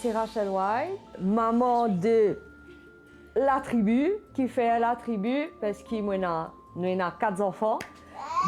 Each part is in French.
c'est Rachel White, maman de la tribu, qui fait la tribu parce qu'il nous a 4 enfants.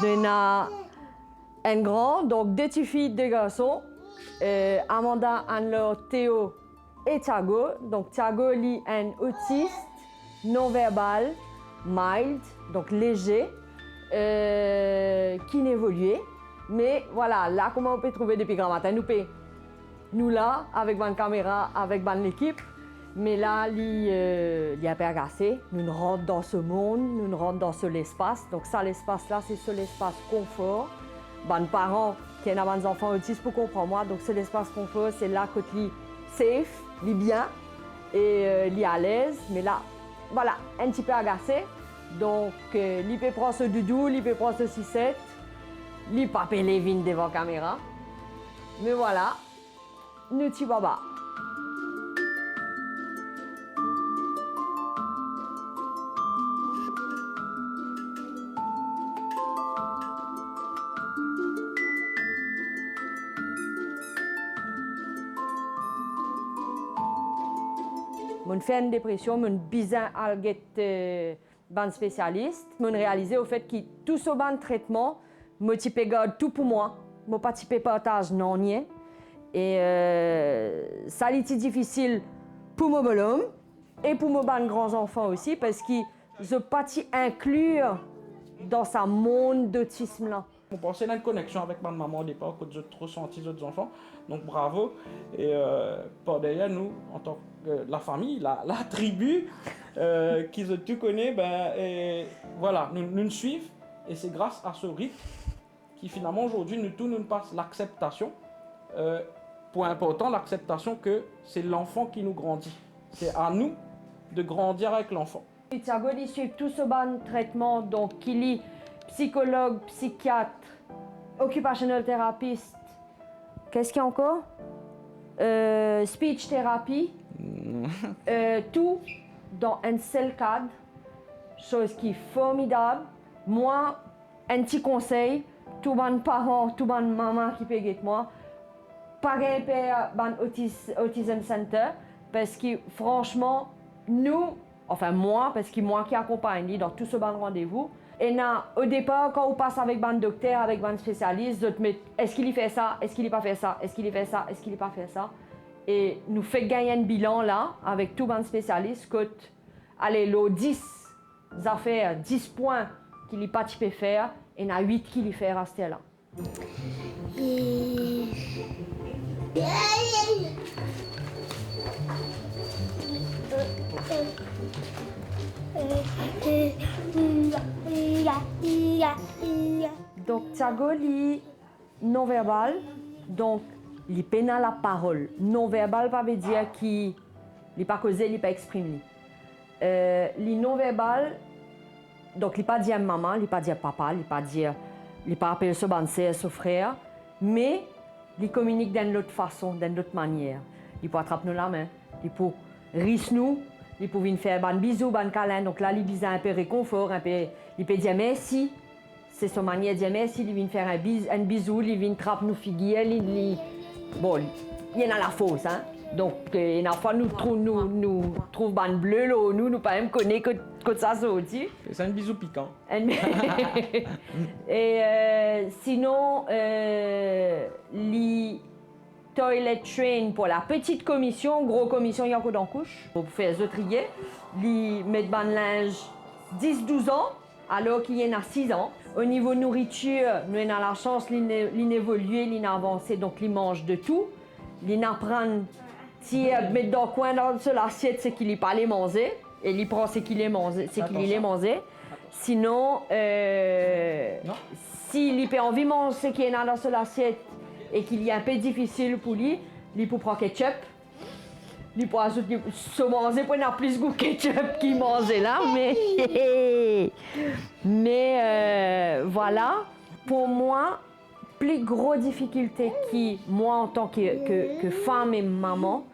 Nous avons un grand, donc 2 petites filles, 2 garçons. Amanda, Anne-Laure, Théo et Thiago. Donc Thiago est un autiste non-verbal, mild, donc léger, qui n'évolue. Mais voilà, là comment on peut trouver depuis grand matin, nous là, avec une caméra, avec l'équipe. Mais là, il est un peu agacé. Nous rentrons dans ce monde, nous rentrons dans ce l'espace. Donc ça, l'espace-là, c'est ce l'espace confort. Les parents qui ont des enfants autistes pour comprendre moi. Donc c'est l'espace confort, c'est là que tu es safe, tu es bien et tu es à l'aise. Mais là, voilà, un petit peu agacé. Donc, il peut prendre ce doudou, il peut prendre ce 6-7. Il peut pas les vignes devant la caméra. Mais voilà, nous petit baba. Je fais une dépression, je besoin d'être un spécialiste. Je réalisé au fait que tout ce ban traitement, je garde tout pour moi. Je ne pas partage non rien. Et ça a été difficile pour mon bonhomme et pour mes grands enfants aussi parce que je ne pas inclure dans ce monde d'autisme là. On pensait à une connexion avec ma maman au départ, que j'ai ressenti les autres enfants. Donc bravo. Et par derrière nous, en tant que la famille, la tribu, qui tu connais, voilà, nous suivent. Et c'est grâce à ce rythme qui finalement aujourd'hui nous passe l'acceptation. Point important, l'acceptation que c'est l'enfant qui nous grandit. C'est à nous de grandir avec l'enfant. Thiago, il suit tout ce bon traitement, donc il est psychologue, psychiatre, occupational therapist. Qu'est-ce qu'il y a encore? Speech therapy. Tout dans un seul cadre. Chose qui est formidable. Moi, un petit conseil, tous les parents, tous les mamans qui payent avec moi, pas un Autism Center, parce que franchement, nous, enfin moi, parce que moi qui accompagne dans tout ce bon rendez-vous, et au départ, quand on passe avec un docteur, avec un spécialiste, est-ce qu'il fait ça, est-ce qu'il n'a pas fait ça, est-ce qu'il fait ça, est-ce qu'il n'a pas fait ça. Et nous fait gagner un bilan là, avec tout un spécialiste, que, allez, l'eau 10 affaires, 10 points qu'il n'a pas pu faire, et il y en a 8 qu'il y fait à ce là. Donc Thiago est non-verbal, donc il peine la parole. Non-verbal ça veut dire qu'il n'est pas causé, il n'est pas exprimé. Il est non-verbal, donc il n'est pas dire maman, il n'est pas dire papa, il n'est pas appeler son frère, mais il communique d'une autre façon, d'une autre manière. Il peut attraper nous la main, il peut rire nous, il peut venir faire un bisou, un câlin. Donc là, il a un peu réconfort, il peut dire merci. C'est son manière de dire merci, il vient faire un bisou, il vient attraper nos figuiers, bon, il y en a la fausse, hein. Donc, une fois, nous trouvons un bleu, là, nous pas même connaître que ça sorti. C'est un bisou piquant. Et sinon, les toilet train pour la petite commission, gros commission, il y a encore dans couche. Pour faire les trier, ils mettent ban linge 10-12 ans, alors qu'il y en a 6 ans. Au niveau nourriture, nous avons la chance d'évoluer, d'avancer, donc ils mangent de tout. Ils apprennent. Si mettre dans le coin dans l'assiette, c'est qu'il n'est pas les manger. Et il prend ce qu'il est mangé, Sinon, s'il a envie de manger ce qui est dans l'assiette et qu'il est un peu difficile pour lui, il peut prendre ketchup. Il peut ajouter se manger pour avoir plus de goût ketchup qu'il mangeait là, mais voilà. Pour moi, plus grosse difficulté qui, moi en tant que femme et maman,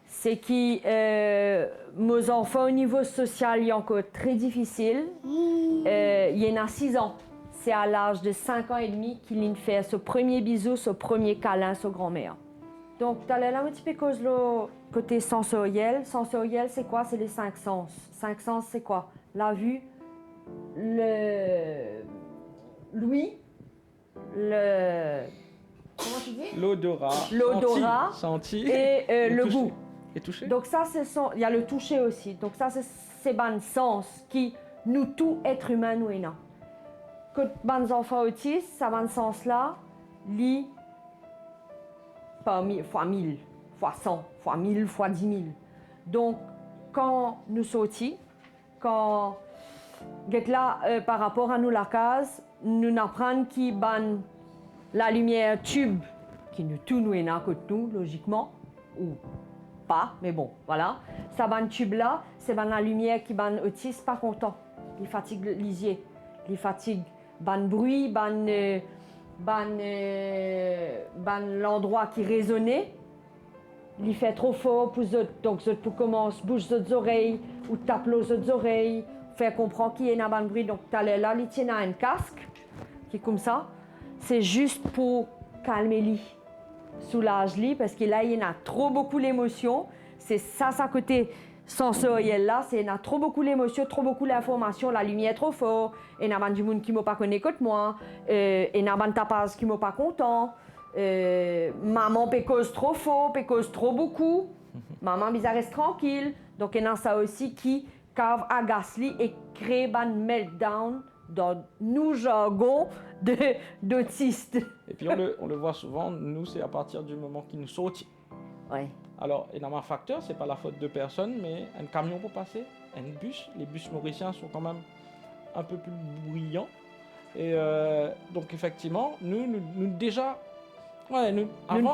c'est que mes enfants au niveau social il est encore très difficile. Il y en a 6 ans. C'est à l'âge de 5 ans et demi qu'il fait ce premier bisou, ce premier câlin, sa grand-mère. Donc, tu as là un petit peu cause le côté sensoriel. Sensoriel, c'est quoi? C'est les 5 sens. 5 sens, c'est quoi? La vue, le l'ouïe, le... Comment tu dis? L'odorat. L'odorat Senti. et le toucher. goût. Et toucher. Donc ça, il y a le toucher aussi. Donc ça, c'est ban sens qui nous tout être humain nous ayons. Quand ban enfants autistes, ça ban sens là, lit fois 1000, fois 100, fois 1000, fois 10 000. Donc quand nous sautis, quand là par rapport à nous la case, nous apprenons qui ban la lumière tube qui nous tout nous ayons que nous logiquement ou pas, mais bon, voilà. Ça ban tube là, c'est ban la lumière qui ban autiste pas content. Il fatigue le lisier, il fatigue ban bruit, ban l'endroit qui résonnait. Il fait trop fort pour eux, donc eux pour commencer bouge les oreilles ou tape les oreilles, faire comprendre qu'il y a un ban bruit. Donc t'as là, il tient un casque qui est comme ça. C'est juste pour calmer lui. Soulage-lui parce que là, il y en a trop beaucoup l'émotion. C'est ça côté sensoriel là, c'est il y en a trop beaucoup l'émotion, trop beaucoup l'information, la lumière est trop fort, et il y a du monde qui m'a pas connu que moi, et il y a des tapas qui m'a pas content, maman pécose trop fort, pécose trop beaucoup, maman bizarre reste tranquille, donc il y en a ça aussi qui cave agace lui et crée un meltdown dans nos jargons d'autistes. Et puis on le voit souvent, nous c'est à partir du moment qu'il nous saute. Ouais. Alors, énormément de facteurs, c'est pas la faute de personne, mais un camion pour passer, un bus. Les bus mauriciens sont quand même un peu plus bruyants. Et donc, effectivement, nous déjà. Ouais, nous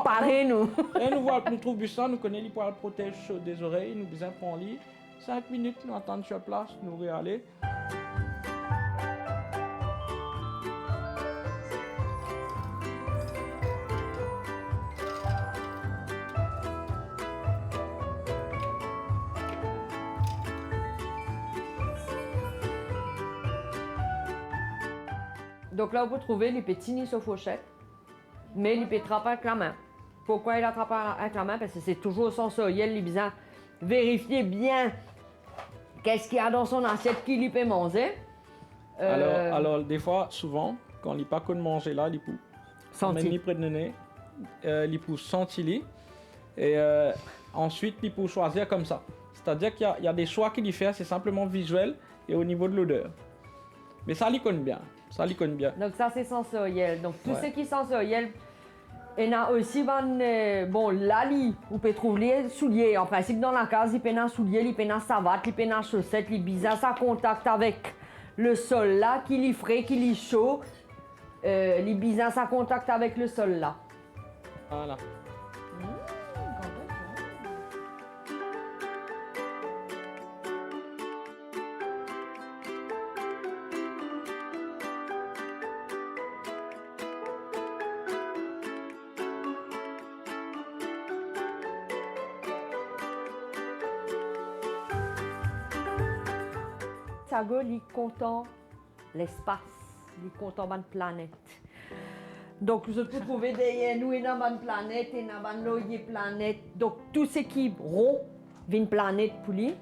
parler, nous. Et nous voit, nous trouve bus ça, nous connaissons les poils protège des oreilles, nous besoin prendre lit. 5 minutes, nous attendons sur place, nous réaller. Donc là, on peut trouver les petits nids sur fourchette, mais il peut attraper avec la main. Pourquoi il attrape avec la main? Parce que c'est toujours sensoriel, il a besoin de vérifier bien qu'est-ce qu'il y a dans son assiette qu'il peut manger. Alors, des fois, souvent, quand il n'y a pas que de manger là, il peut sentir près de nez, il peut sentir, et ensuite, il peut choisir comme ça. C'est-à-dire qu'il y a des choix qu'il y fait, c'est simplement visuel et au niveau de l'odeur. Mais ça, il connaît bien. Donc ça, c'est sensoriel. Donc tout Ouais. ce qui est sensoriel, il y a aussi, bon, là, on peut trouver les souliers. En principe, dans la case, il peut y avoir souliers, il peut y avoir savate, il peut y avoir chaussettes, il bizarre, ça contact avec le sol là, qui est frais, qui est chaud. Les bizarres, ça contact avec le sol là. Voilà. Sago, il est content l'espace, il est content de la planète. Donc, vous pouvez trouver derrière nous une planète, une planète. Donc, tout ce qui est rond, une planète pour lui.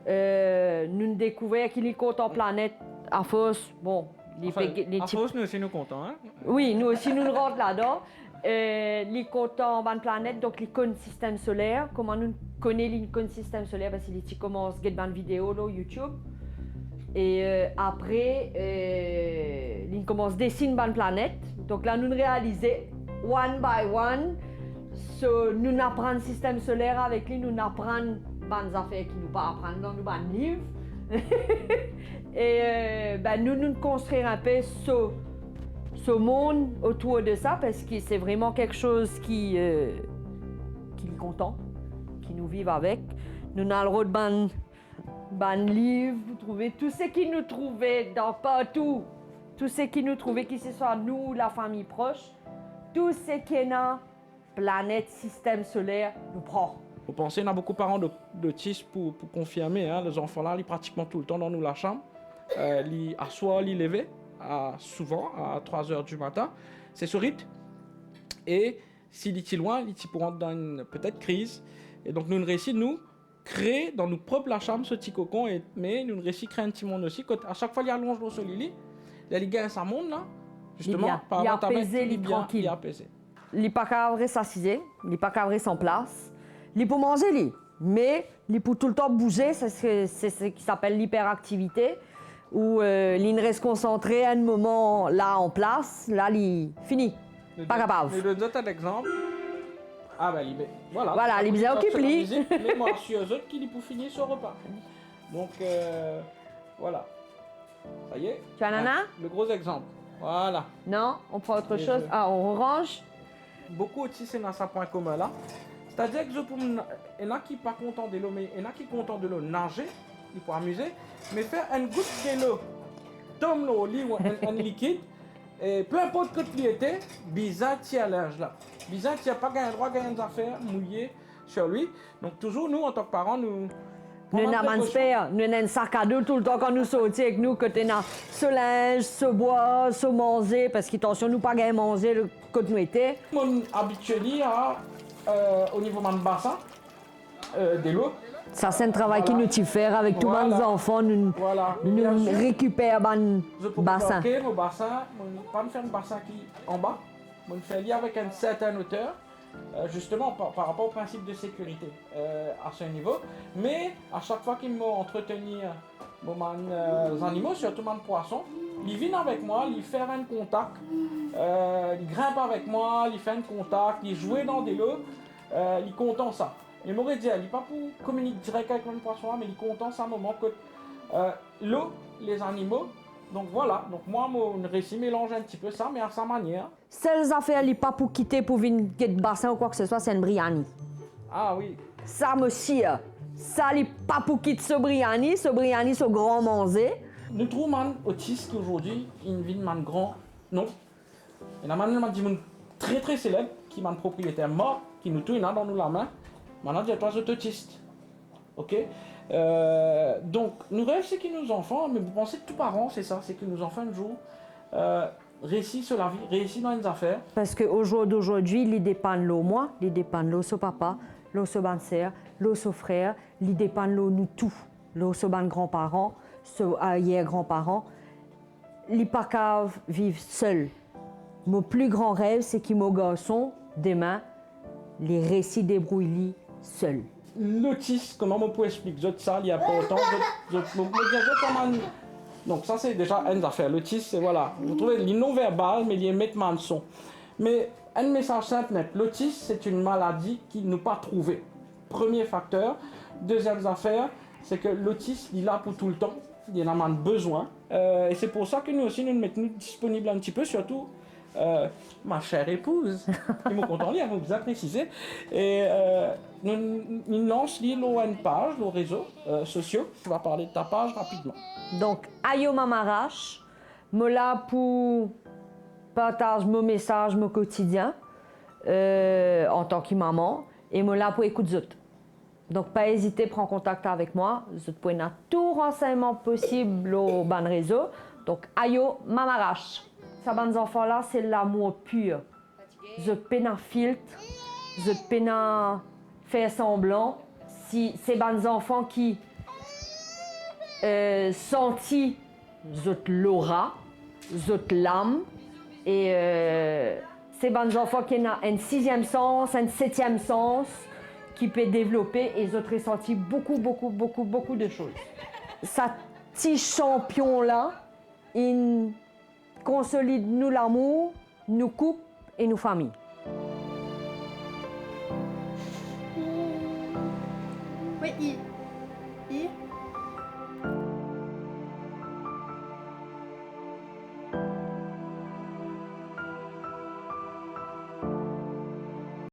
Nous découvrons qu'il est content planète à force. Bon, À force, nous aussi, nous contents. Hein? oui, nous aussi, nous rentrons là-dedans. Les comptants ban planète, donc les cônes système solaire. Comment nous connaissons les cônes système solaire? Parce qu'il commence à ban vidéo là, YouTube. Et après, il commence à dessiner ban planète. Donc là, nous réalisons one by one. Nous apprenons le système solaire avec lui, nous apprenons des affaires qui nous pas apprendre dans nos livres. Et nous construire un peu ce monde autour de ça parce que c'est vraiment quelque chose qui est content, qui nous vivent avec. Nous avons le droit de ban livre, vous trouvez tout ce qui nous trouvait dans partout, tout ce qui nous trouvait, que ce soit nous, la famille proche, tout ce qui est dans planète, système solaire, nous prend. Vous pensez, il y a beaucoup de parents d'autistes pour confirmer, hein, les enfants là, ils pratiquement tout le temps dans nous la chambre, à soir, ils lever, souvent à 3 h du matin, c'est ce rythme. Et s'il est loin, il pourra dans une peut-être crise. Et donc, nous réussissons, nous, créer dans nos propres la chambre ce petit cocon, mais nous réussissons créer un petit monde aussi. Quand, à chaque fois, il allonge dans ce lit, il gagne sa monde là, justement, il a apaisé, il est tranquille. Il a apaisé. Il n'est pas capable s'assiser, il n'est pas capable en place. Il peut manger, lui, mais il peut tout le temps bouger, c'est ce qui s'appelle l'hyperactivité, où il reste concentré à un moment là en place, là, il finit. Pas capable. Je vais donner un exemple. Ah ben, voilà. Voilà, il est occupé. Mais moi, je suis eux autres qui pour finir ce repas. Donc, voilà. Ça y est. Tu as un nana? Le gros exemple. Voilà. Non, on prend autre chose. Ah, on range. Beaucoup aussi, c'est dans ce point commun là. C'est-à-dire que il y en a qui pas content de l'eau, mais il y en a qui content de l'eau nager, il faut amuser, mais faire une goutte de l'eau, tombe l'eau, ou un liquide, et peu importe que tu étais, bizarre, tu as linge là. Bizarre, tu n'as pas le droit de gagner des affaires mouillées sur lui. Donc, toujours, nous, en tant que parents, nous avons un sac à dos tout le temps quand nous sortons avec nous, que tu as ce linge, ce bois, ce manger, parce qu'attention, nous pas gagner manger quand nous étions. Mon habitué au niveau de mon bassin, de l'eau. Ça, c'est un travail qui nous tient faire avec tous nos enfants. Nous récupérons le bassin. Je peux bassin, pas me faire un bassin qui en bas, je fais lier avec une certaine hauteur, justement par rapport au principe de sécurité à ce niveau. Mais à chaque fois qu'il m'a entretenu mes animaux, surtout mes poissons, ils viennent avec moi, ils font un contact, ils grimpent avec moi, ils font un contact, ils jouent dans des lots, ils content ça. Il m'aurait dit, il n'est pas pour communiquer direct avec mon poisson, mais il est content ça, moment que l'eau, les animaux. Donc voilà, donc moi, mon récit mélange un petit peu ça, mais à sa manière. Seules affaires, il n'est pas pour quitter pour venir quitter le bassin ou quoi que ce soit, c'est un briani. Ah oui. Ça, monsieur, ça, il n'est pas pour quitter ce briani, ce grand manger. Nous trouvons un autiste qui aujourd'hui, il vit un grand, non. Il y a un dit très très célèbre, qui est un propriétaire mort, qui nous tourne dans nous la main. Maintenant, il y a trois autistes. Ok. Donc, nous rêvons que nos enfants, mais vous pensez que tous parents, c'est ça, c'est que nos enfants un jour réussissent sur la vie, réussissent dans les affaires. Parce qu'au jour d'aujourd'hui, il dépend de l'eau, moi, il dépend de l'eau, son papa, l'eau, son sœur, l'eau, son frère, il dépend de l'eau, nous tous, l'eau, son grands-parents, son arrière-grands-parents. Il n'est pas qu'à vivre seul. Mon plus grand rêve, c'est que mon garçon, demain, les récits débrouillent seul. L'autisme, comment on peut expliquer ça, il y a pas autant. Donc ça c'est déjà une affaire. L'autisme, c'est voilà, vous trouvez les non-verbal, mais les mettent mal son. Mais un message simple net, l'autisme c'est une maladie qui ne pas trouver. Premier facteur. Deuxième affaire, c'est que l'autisme il est là pour tout le temps, il en a besoin. Et c'est pour ça que nous aussi nous mettons disponibles un petit peu, surtout. Ma chère épouse, qui me content lire, vous bien préciser. Et nous lançons une page, nos réseaux sociaux. Je vais parler de ta page rapidement. Donc, Ayo Mamarache, me là pour partager mon message, mon quotidien, en tant que maman, et me là pour écouter autres. Donc, pas hésiter à prendre contact avec moi. Vous pouvez avoir tout renseignement possible au ban réseau. Donc, Ayo Mamarache. Ces bons enfants-là, c'est l'amour pur. Je peine un filtre, je peine à faire semblant. Si ces bons enfants qui sentent l'aura, l'âme, et ces bons enfants qui ont un sixième sens, un septième sens, qui peut développer et ils ont ressenti beaucoup de choses. Ce petit champion-là, il consolide nous l'amour, nous couple et nos familles. Oui, I.